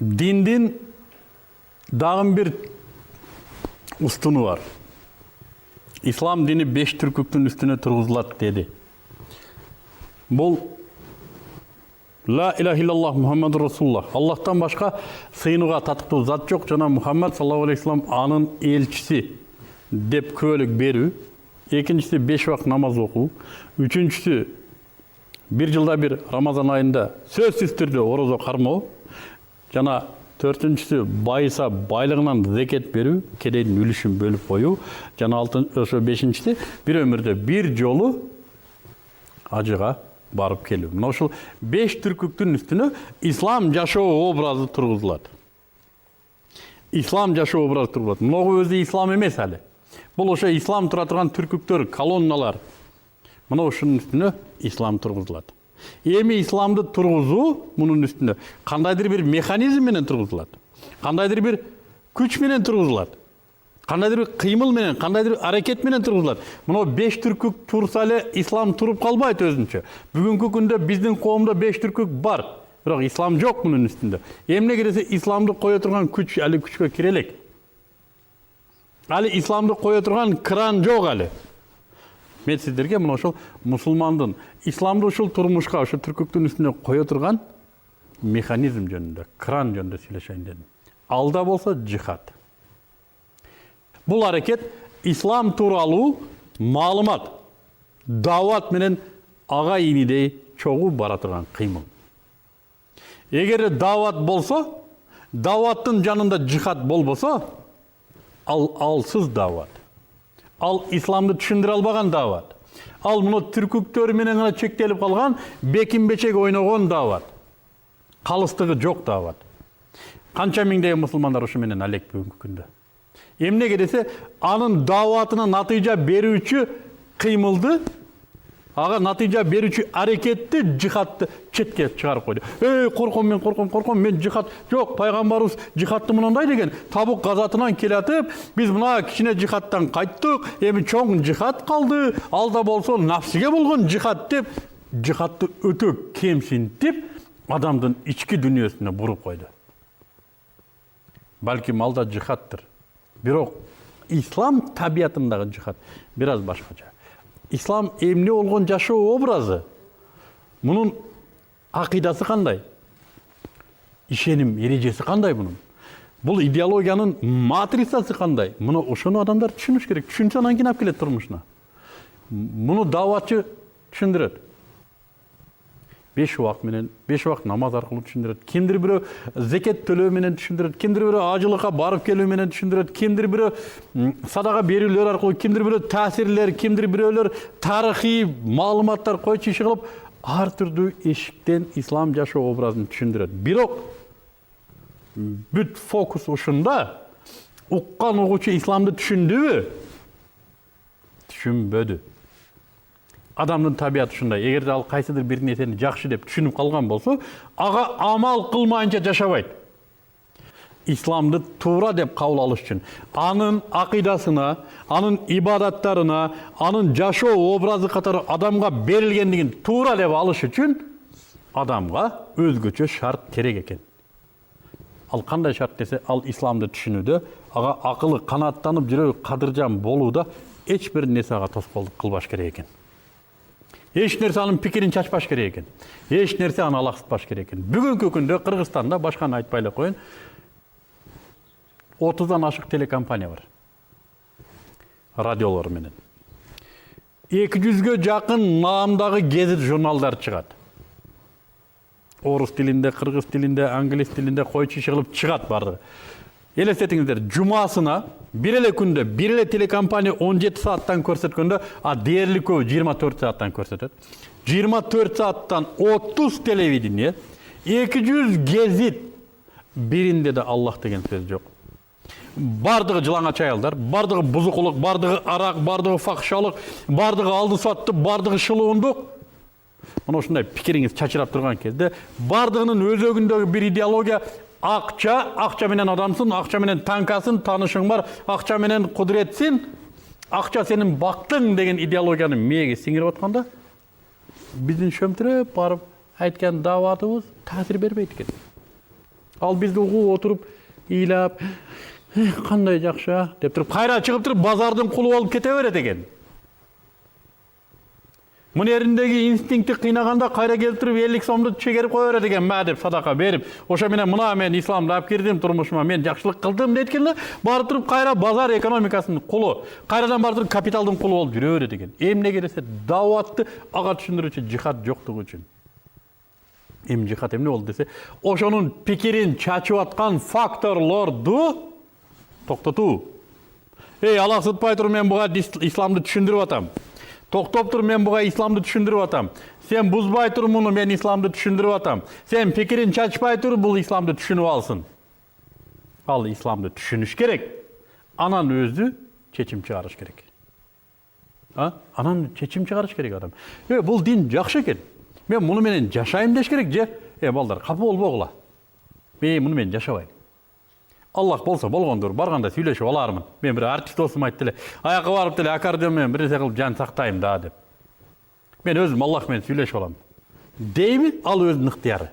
Диндин дагы бир устуну бар. Ислам дини 5 түркүктүн үстүнө тургузулат деди. Бул Ла илаха иллаллах Мухаммад Расулуллах. Аллахтан башка сыйынууга татыктуу зат жок жана Мухаммад саллаллаху алейхи вассалам анын элчиси деп күбөлүк берүү. Экинчиси 5 вакыт намаз окуу. Үчүнчүсү бир жылда бир Рамазан айында сөзсүз түрдө орозо кармоо. Жана төртүнчүсү байыса байлыгынан зекет берүү, кедейдин үлүшүн бөлүп коюу. Жана ошо бешинчиси бир өмүрдө бир жолу ажыга барып келүү. Мына ушул 5 түркүктүн үстүнө ислам жашоо образы тургузулат. Ислам жашоо образы тургузулат. Мына өзү ислам эмес али. Бул ошо ислам тура турган түркүктөр, колонналар. Мына ушунун үстүнө ислам тургузулат. Эми исламды тургузуу мунун үстүнө кандайдыр бир механизм менен тургузулат. Кандайдыр бир күч менен тургузулат. Кандайдыр бир кыймыл менен, кандайдыр аракет менен тургузулат. Мына 5 түркүк турса эле ислам туруп калбайт өзүнчө. Бүгүнкү күндө биздин коомдо 5 түркүк бар, бирок ислам жок мунун үстүндө. Эмне десе исламды кое турган күч али күчкө кире элек. Али исламды кое турган кран жок али. Мен сиздерге мына ошол мусулмандын исламды ушул турмушка, ошо түркүктүн үстүнө кое турган механизм жөнүндө, кран жөнүндө сүйлөшөйүн дедим. Алда болсо жихад. Бул аракет ислам тууралуу маалымат, дават менен ага инидей чогуу бара турган кыймыл. Эгер дават болсо, даваттын жанында жихад болбосо, ал алсыз дават. Ал исламды түшүндүрө албаган дават. Ал муну түркүктөр менен гана чектелип калган, бекин-бечек ойногон дават. Калыстыгы жок дават. Канча миңдеген мусулмандар ушу менен алек бүгүнкү күндө. Эмнеге десе, анын даватына натыйжа берүүчү кыймылды, ага натыйжа берүүчү аракетти, жихадты четке чыгарып койду. Корком, мен жихад жок, пайгамбарыбыз жихадты мындай деген. Табук газатынан келатып, биз мына кичине жихадтан кайттык, эми чоң жихад калды, алда болсо нафсиге болгон жихад деп, жихадты өтө кемсинтип, адамдын ички дүнүйөсүнө буруп койду. Балким алда жихадтыр. Бирок ислам табиятындагы жихад бир аз башкача. Ислам эмне болгон жашоо образы? Мунун акыйдасы кандай? Ишеним эрежеси кандай мунун? Бул идеологиянын матрицасы кандай? Муну ошону адамдар түшүнүш керек. Түшүнсө анан кийин алып келет турмушуна. Муну даватчы түшүндүрөт. 5 вакыт намаз аркылуу түшүндүрөт. Кимдир бирөө зекет төлөө менен түшүндүрөт. Кимдир бирөө ажылыкка барып келүү менен түшүндүрөт. Кимдир бирөө садага берүүлөр аркылуу, кимдир бирөө таасирлер, кимдир бирөөлөр тарыхый маалыматтар койчу иши кылып, ар түрдүү эшиктен ислам жашоо образын түшүндүрөт. Бирок бүт фокус ушунда. Уккан угуучу исламды түшүндүбү? Түшүнбөдү. Адамдын табияты ушундай. Эгерде ал кайсыдыр бир нерсени жакшы деп түшүнүп калган болсо, ага амал кылмайынча жашабайт. Исламды туура деп кабыл алыш үчүн анын акыйдасына, анын ибадаттарына, анын жашоо образы катары адамга берилгендигин туура деп алыш үчүн адамга өзгөчө шарт керек экен. Ал кандай шарт десе, ал исламды түшүнүүдө, ага акылы канааттанып, жүрөгү кадыржан болууда эч бир нерсе ага тоскоолдук кылбаш керек экен. Эч нерсе анын пикирин чачпаш керек экен. Эч нерсе аны алаксытпаш керек экен. Бүгүнкү күндө Кыргызстанда, башканы айтпай эле коеюн, 30дан ашык телекомпания бар. Радиолор менен. 200гө жакын наамдагы гезит журналдар чыгат. Орус тилинде, кыргыз тилинде, англис тилинде койчу иши кылып чыгат бардыгы. Элестетиңиздер, жумасына бир эле күндө, бир эле телекомпания 17 сааттан көрсөткөндө, дээрлик көбү 24 сааттан көрсөтөт. 24 сааттан 30 телевидение, 200 гезит, биринде да Аллах деген сөз жок. Бардыгы жылаңач аялдар, бардыгы бузукулук, бардыгы арак, бардыгы фахшалык, бардыгы алды сатты, бардыгы шылуундук. Мына ушундай пикириңиз чачырап турган кезде, бардыгынын өзөгүндөгү бир идеология акча менен адамсың, акча менен танкасың, таанышың бар, акча менен кудуретсиң, акча сенин бактың деген идеологияны мээге сиңирип атканда, биздин шөмтүрөп барып айткан даватыбыз таасир бербейт экен. Ал бизди угуп отуруп, ыйлап, кандай жакшы деп туруп, кайра чыгып туруп базардын кулу болуп кете берет экен. Мынеріндегі инстинкті қинағанда қайра келіп тұрып 50 сомды шегеріп қоя береді екен, мә деп садақа беріп. Оша менен мына мен исламды алып кірдім тұрмышыма, мен жақсылық қылдым дейткенде, барып тұрып қайра базар экономикасының құлы, қайрадан барып тұрып капиталдың құлы болып жүре береді екен. Эмне кересе даватты аға түшіндіруші жихад жоқтығы үшін. Эми жихад эмне болду десе, ошонун пикирин чачып аткан факторлорду токтотуу. Алла сытпай туруп мен буга исламды түшүндүрүп атам. Тоқтоп тұр, мен бұға исламды түшіндіріп атам. Сен бұзбай тұр мұны, мен исламды түшіндіріп атам. Сен пікірін чачпай тұр, бұл исламды түшініп алсын. Ал исламды түшініш керек. Анан өзі чечим чыгарыш керек. Анан чечим чыгарыш керек адам. Бұл дин жақшы екен. Мен мұны менен жашайым деш керек же. Балдар, қапы болбогула. Мен мұны мен жашабайм. Аллах болса болгондур, барганда сүйлөшүп алармын. Мен бир артист досум айтты эле, аяка барып деле аккордеон менен бир нерсе кылып жан сактайм да деп. Мен өзүм Аллах менен сүйлөшүп алам. Дейби, ал өзүнүн ыктыяры.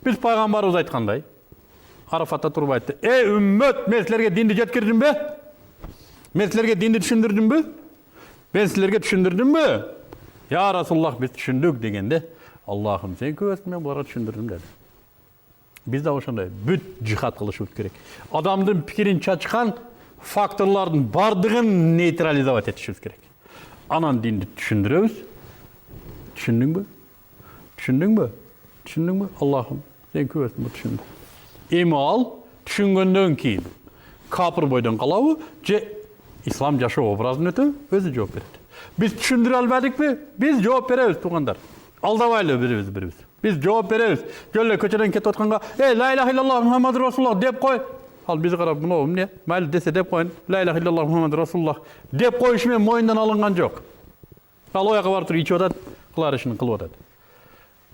Биз пайгамбарыбыз айткандай, Арафатта туруп айтты: үммөт, мен силерге динди жеткирдимби? Мен силерге динди түшүндүрдүмбү? Мен силерге түшүндүрдүмбү? Я Расулуллах, биз түшүндүк дегенде, Аллахым, сен көбөсүн, мен буларга түшүндүрдүм деди. Biz de ошондой бүт жихад кылышыбыз керек. Адамдын пикирин чачкан факторлордун бардыгын нейтрализовать этишибиз керек. Анан динди түшүндүрөбүз. Түшүндүңбү? Түшүндүңбү? Түшүндүңбү? Аллахым, сен көбөсүн, түшүндүм. Эми ал түшүнгөндөн кийин капыр бойдон калабы же ислам жашоо образын өтөбү? Өзү жооп берет. Биз түшүндүрө албадыкпы? Биз жооп беребиз, туугандар. Алдабайлы бирибиз. Biz жооп беребиз. Жөлө көчөдөн кетип атканга, ла иляха иллаллах Мухаммад Расулуллах деп кой. Ал биз карап, мына эмне? Майли десе деп коюн. Ла иляха иллаллах Мухаммад Расулуллах деп коюш менен мойнундан алынган жок. Ал ояка барып туруп ичип атат, кылар ишин кылып атат.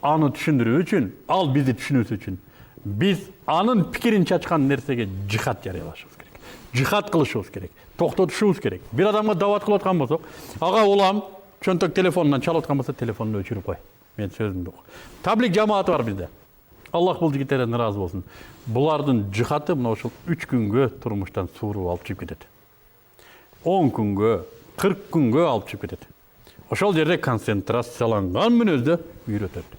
Аны түшүндүрүү үчүн, ал бизди түшүнүүсү үчүн биз анын пикирин чачкан нерсеге жихад жарыялашыбыз керек. Жихад кылышыбыз керек. Токтотушубуз керек. Бир адамга дават кылып аткан болсок, ага улам, чөнтөк телефонунан чалып аткан болсо телефонун өчүрүп кой. Мен сөзүмдү. Таблик жамааты бар bizde. Аллах бул жигиттерден ыраазы болсун. Булардын жихаты мына ошол 3 күнгө турмуштан сууруп алып чыгып кетет. 10 күнгө, 40 күнгө алып чыгып кетет. Ошол жерде концентрацияланган мүнөздө үйрөтөт.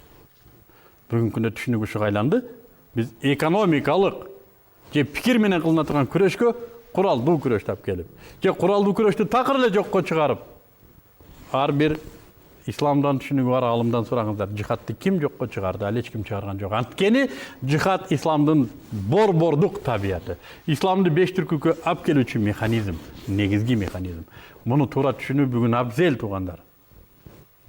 Бүгүнкү күндө түшүнүгү айланды. Биз экономикалык же пикир менен кылына турган күрөшкө куралдуу күрөш тап келип, же куралдуу күрөштү такыр эле жокко чыгарып, ар бир исламдан түшүнүгү бар алымдан сураңыздар, жихадты ким жокко чыгарды? Ал эч ким чыгарган жок. Анткени жихад исламдын борбордук табияты. Исламды 5 түркүккө алып келүүчү механизм, негизги механизм. Муну туура түшүнүү бүгүн абзел, туугандар.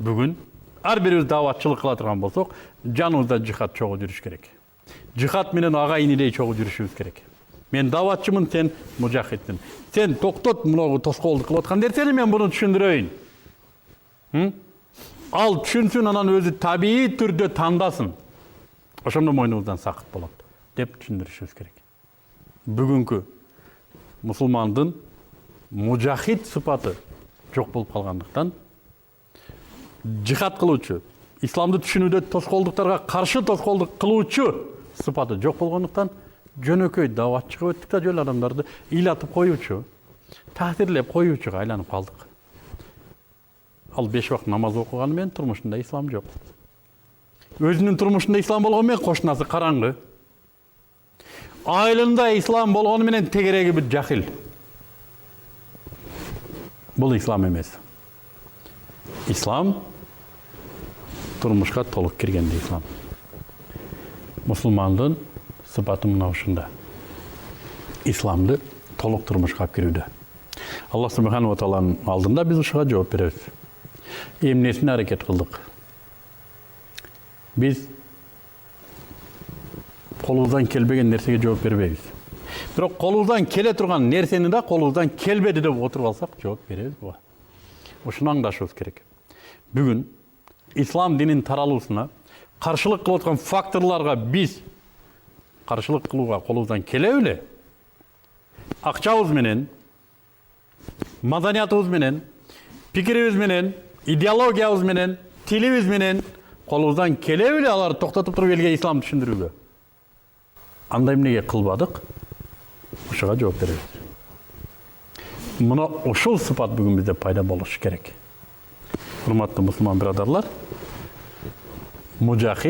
Бүгүн ар бирибиз даватчылык кыла турган болсок, жаныбызда жихад чогуу жүрүш керек. Жихад менен агайын элей чогуу жүрүшүбүз керек. Мен даватчымын, сен мужахидсиң. Сен токтот мунагу тоскоолдук кылып аткан нерсени, мен буну түшүндүрөйүн. Ал түшүнсүн, анан өзү табии түрдө тандасын. Ошондо мойнубуздан сакыт болот деп түшүндүрүшүбүз керек. Бүгүнкү мусулмандын мужахид сыпаты жок болуп калгандыктан, жихад кылуучу, исламды түшүнүүдө тоскоолдуктарга каршы тоскоолдук кылуучу сыпаты жок болгондуктан, жөнөкөй даватчыга өттүк да жөн адамдарды ыйлатып коюучу, таасирлеп коюучуга айланып калдык. Ал 5 вакыт намаз окуганы менен турмушунда ислам жок. Өзүнүн турмушунда ислам болгону менен кошунасы караңгы. Айылында ислам болгону менен тегереги бир жахил. Бул ислам эмес. Ислам турмушка толук киргенде ислам. Мусулмандын сыпаты мына ушунда. Исламды толук турмушка алып кирүүдө. Аллах субханаху ва тааланын алдында биз ушуга жооп беребиз. Эмнесине аракет кылдык? Биз колубуздан келбеген нерсеге жооп бербейбиз. Бирок колубуздан келе турган нерсени да колубуздан келбеди деп отуруп алсак жооп беребиз буга. Ушуну аңдашыбыз керек. Бүгүн ислам динин таралуусуна каршылык кылып аткан факторлорго биз каршылык кылууга колубуздан келе беле? Акчабыз менен, маданиятыбыз менен, пикирибиз менен, идеологиябыз менен, тилибиз менен колубуздан келе беле аларды токтотуп туруп элге ислам түшүндүрүүгө? андай эмнеге кылбадык? Ушуга жооп беребиз. Мына ушул сыпат бүгүн бизде пайда болуш керек. Урматтуу мусулман бирадарлар, мужахид